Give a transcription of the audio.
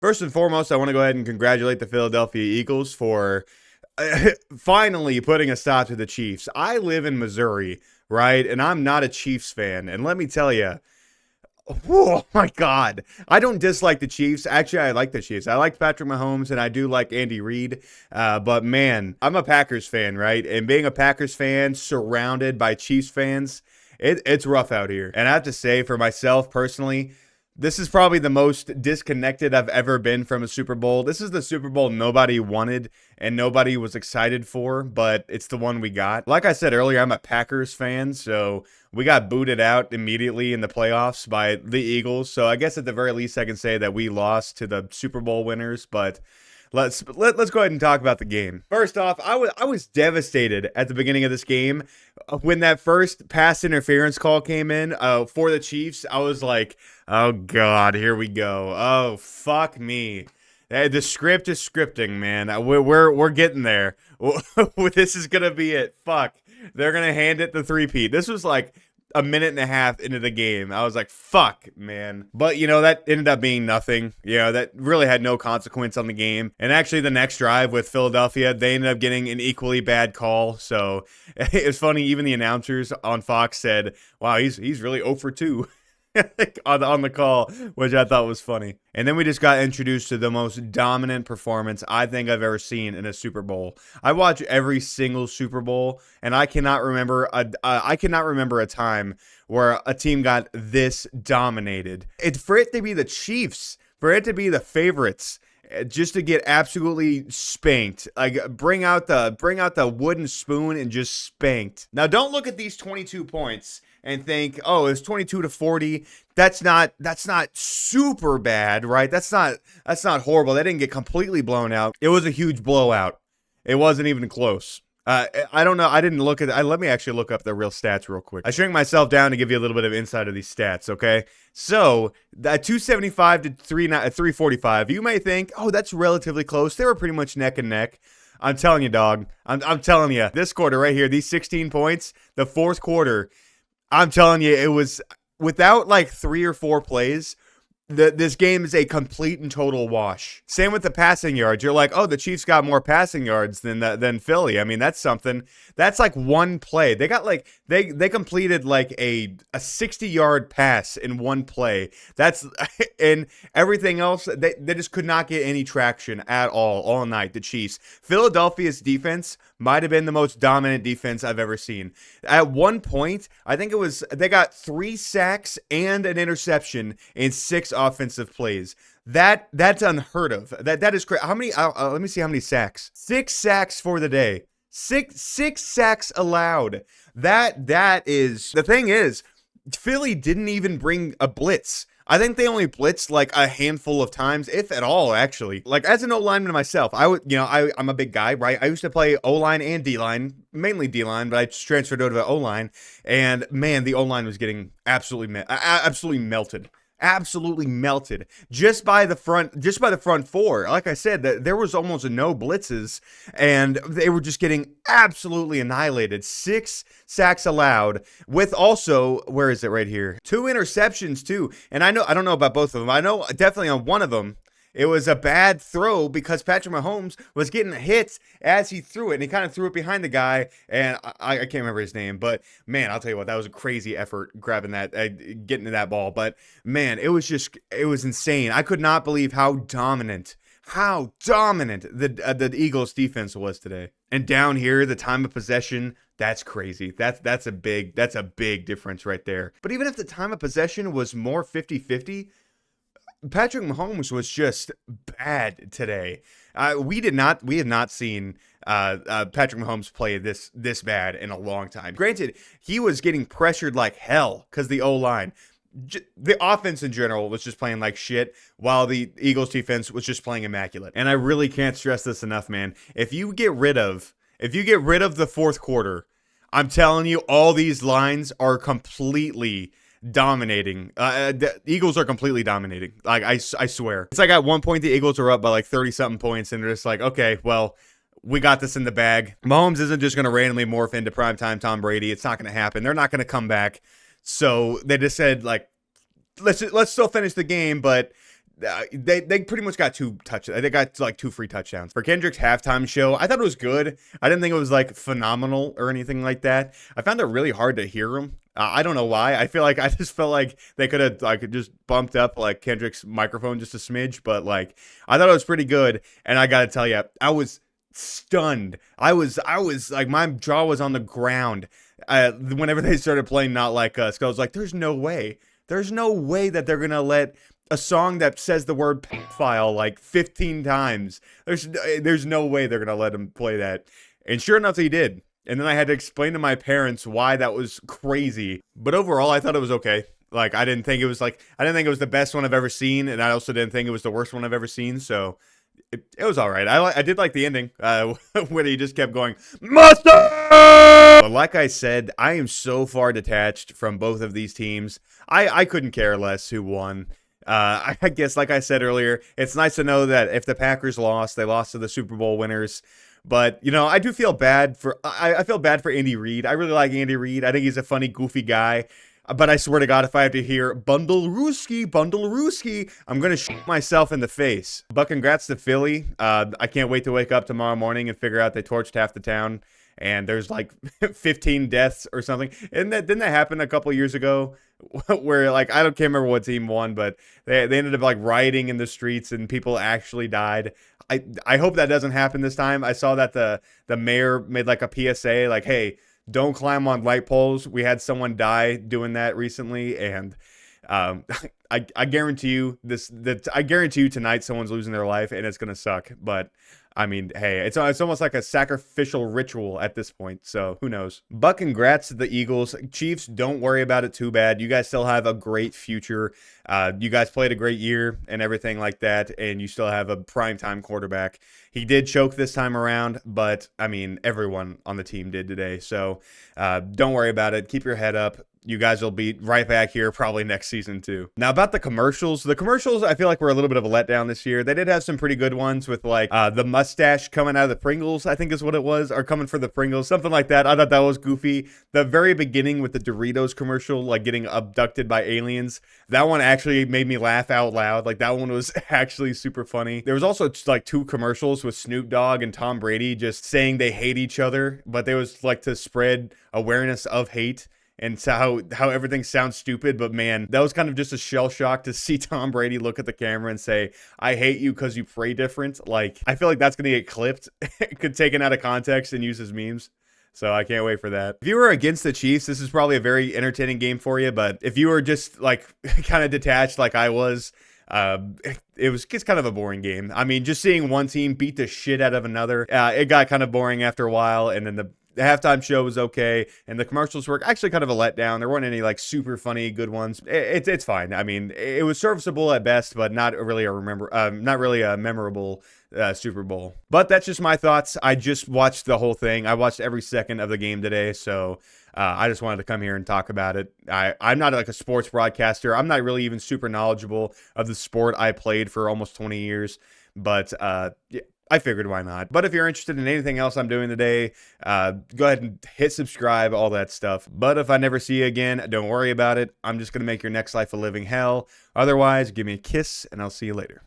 First and foremost, I want to go ahead and congratulate the Philadelphia Eagles for finally putting a stop to the Chiefs. I live in Missouri, right? And I'm not a Chiefs fan. And let me tell you, oh my God, I don't dislike the Chiefs. Actually, I like the Chiefs. I like Patrick Mahomes and I do like Andy Reid. But man, I'm a Packers fan, right? And being a Packers fan surrounded by Chiefs fans, it's rough out here. And I have to say, for myself personally, this is probably the most disconnected I've ever been from a Super Bowl. This is the Super Bowl nobody wanted and nobody was excited for, but it's the one we got. Like I said earlier, I'm a Packers fan, so we got booted out immediately in the playoffs by the Eagles. So I guess at the very least I can say that we lost to the Super Bowl winners, but let's go ahead and talk about the game. First off, I was devastated at the beginning of this game when that first pass interference call came in for the Chiefs. I was like, oh God, here we go. Oh fuck me. The script is scripting, man. We're getting there. This is gonna be it. Fuck. They're gonna hand it the three-peat. This was like a minute and a half into the game. I was like, fuck, man. But, that ended up being nothing. That really had no consequence on the game. And actually, the next drive with Philadelphia, they ended up getting an equally bad call. So, it's funny, even the announcers on Fox said, wow, he's really 0 for 2. on the call, which I thought was funny. And then we just got introduced to the most dominant performance I think I've ever seen in a Super Bowl. I watch every single Super Bowl, and I cannot remember a time where a team got this dominated. For it to be the Chiefs, for it to be the favorites, just to get absolutely spanked. Like bring out the wooden spoon and just spanked. Now don't look at these 22 points and think, oh, it's 22-40. That's not super bad, right? That's not horrible. They didn't get completely blown out. It was a huge blowout. It wasn't even close. I don't know. I didn't look at it. Let me actually look up the real stats real quick. I shrink myself down to give you a little bit of insight of these stats, okay? So, 275 to 345. You may think, oh, that's relatively close. They were pretty much neck and neck. I'm telling you, dog. I'm telling you. This quarter right here, these 16 points, the fourth quarter, I'm telling you, it was without like 3 or 4 plays. This game is a complete and total wash. Same with the passing yards. You're like, oh, the Chiefs got more passing yards than Philly. I mean, that's something. That's like one play. They got like they completed like a 60-yard pass in one play. That's and everything else. They just could not get any traction at all night. The Chiefs. Philadelphia's defense might have been the most dominant defense I've ever seen. At one point, I think they got 3 sacks and an interception in 6 offensive plays. That's unheard of. That is crazy. How many? Let me see how many sacks. 6 sacks for the day. Six sacks allowed. That is the thing is, Philly didn't even bring a blitz. I think they only blitzed like a handful of times, if at all, actually. Like as an O-lineman myself, I'm a big guy, right? I used to play O-line and D-line, mainly D-line, but I just transferred over to O-line. And man, the O-line was getting absolutely melted. Absolutely melted just by the front four. Like I said, there was almost no blitzes and they were just getting absolutely annihilated. 6 sacks allowed with also, where is it right here? 2 interceptions too. And I don't know about both of them. I know definitely on one of them, it was a bad throw because Patrick Mahomes was getting hit as he threw it, and he kind of threw it behind the guy, and I can't remember his name, but man, I'll tell you what, that was a crazy effort grabbing that, getting to that ball, but man, it was insane. I could not believe how dominant the Eagles defense was today. And down here, the time of possession, that's crazy. That's a big difference right there. But even if the time of possession was more 50-50, Patrick Mahomes was just bad today. We had not seen Patrick Mahomes play this bad in a long time. Granted, he was getting pressured like hell because the O-line, the offense in general was just playing like shit, while the Eagles defense was just playing immaculate. And I really can't stress this enough, man. If you get rid of the fourth quarter, I'm telling you, all these lines are completely dominating. The Eagles are completely dominating. Like I swear. It's like at one point the Eagles are up by like 30-something points, and they're just like, okay, well, we got this in the bag. Mahomes isn't just going to randomly morph into primetime Tom Brady. It's not going to happen. They're not going to come back. So they just said, like, let's still finish the game, but They pretty much got they got like 2 free touchdowns. For Kendrick's halftime show, I thought it was good. I didn't think it was like phenomenal or anything like that. I found it really hard to hear him. I don't know why. I just felt like they could have like just bumped up like Kendrick's microphone just a smidge, but like I thought it was pretty good. And I gotta tell you, I was stunned. I was like, my jaw was on the ground whenever they started playing Not Like Us. 'Cause I was like, there's no way that they're gonna let a song that says the word pedophile like 15 times. There's no way they're gonna let him play that. And sure enough, he did. And then I had to explain to my parents why that was crazy. But overall, I thought it was okay. Like, I didn't think it was the best one I've ever seen, and I also didn't think it was the worst one I've ever seen. So it was all right. I did like the ending when he just kept going, Mustard! But like I said, I am so far detached from both of these teams. I couldn't care less who won. I guess, like I said earlier, it's nice to know that if the Packers lost, they lost to the Super Bowl winners. But, you know, I do feel bad I feel bad for Andy Reid. I really like Andy Reid. I think he's a funny, goofy guy. But I swear to God, if I have to hear bundle Rooski, I'm going to shoot myself in the face. But congrats to Philly. I can't wait to wake up tomorrow morning and figure out they torched half the town. And there's like 15 deaths or something. And didn't that happen a couple years ago? Where like can't remember what team won, but they ended up like rioting in the streets and people actually died. I hope that doesn't happen this time. I saw that the mayor made like a PSA like, hey, don't climb on light poles. We had someone die doing that recently, and I guarantee you I guarantee you tonight someone's losing their life and it's gonna suck. But I mean, hey, it's almost like a sacrificial ritual at this point, so who knows. But congrats to the Eagles. Chiefs, don't worry about it too bad. You guys still have a great future. You guys played a great year and everything like that, and you still have a primetime quarterback. He did choke this time around, but, I mean, everyone on the team did today, so don't worry about it. Keep your head up. You guys will be right back here probably next season too. Now about the commercials I feel like were a little bit of a letdown this year. They did have some pretty good ones with like the mustache coming out of the Pringles, I think is what it was, or coming for the Pringles, something like that. I thought that was goofy. The very beginning with the Doritos commercial, like getting abducted by aliens, that one actually made me laugh out loud. Like that one was actually super funny. There was also like 2 commercials with Snoop Dogg and Tom Brady just saying they hate each other, but they was like to spread awareness of hate. And so how everything sounds stupid, but man, that was kind of just a shell shock to see Tom Brady look at the camera and say, I hate you because you pray different. Like, I feel like that's going to get clipped, could taken out of context and used as memes. So I can't wait for that. If you were against the Chiefs, this is probably a very entertaining game for you. But if you were just like kind of detached like I was, it's kind of a boring game. I mean, just seeing one team beat the shit out of another, it got kind of boring after a while. And then the halftime show was okay, and the commercials were actually kind of a letdown. There weren't any like super funny good ones. It's fine. I mean, it was serviceable at best, but not really a memorable Super Bowl. But that's just my thoughts. I just watched the whole thing. I watched every second of the game today, so I just wanted to come here and talk about it. I'm not like a sports broadcaster. I'm not really even super knowledgeable of the sport I played for almost 20 years, but yeah. I figured why not. But if you're interested in anything else I'm doing today, go ahead and hit subscribe, all that stuff. But if I never see you again, don't worry about it. I'm just going to make your next life a living hell. Otherwise, give me a kiss, and I'll see you later.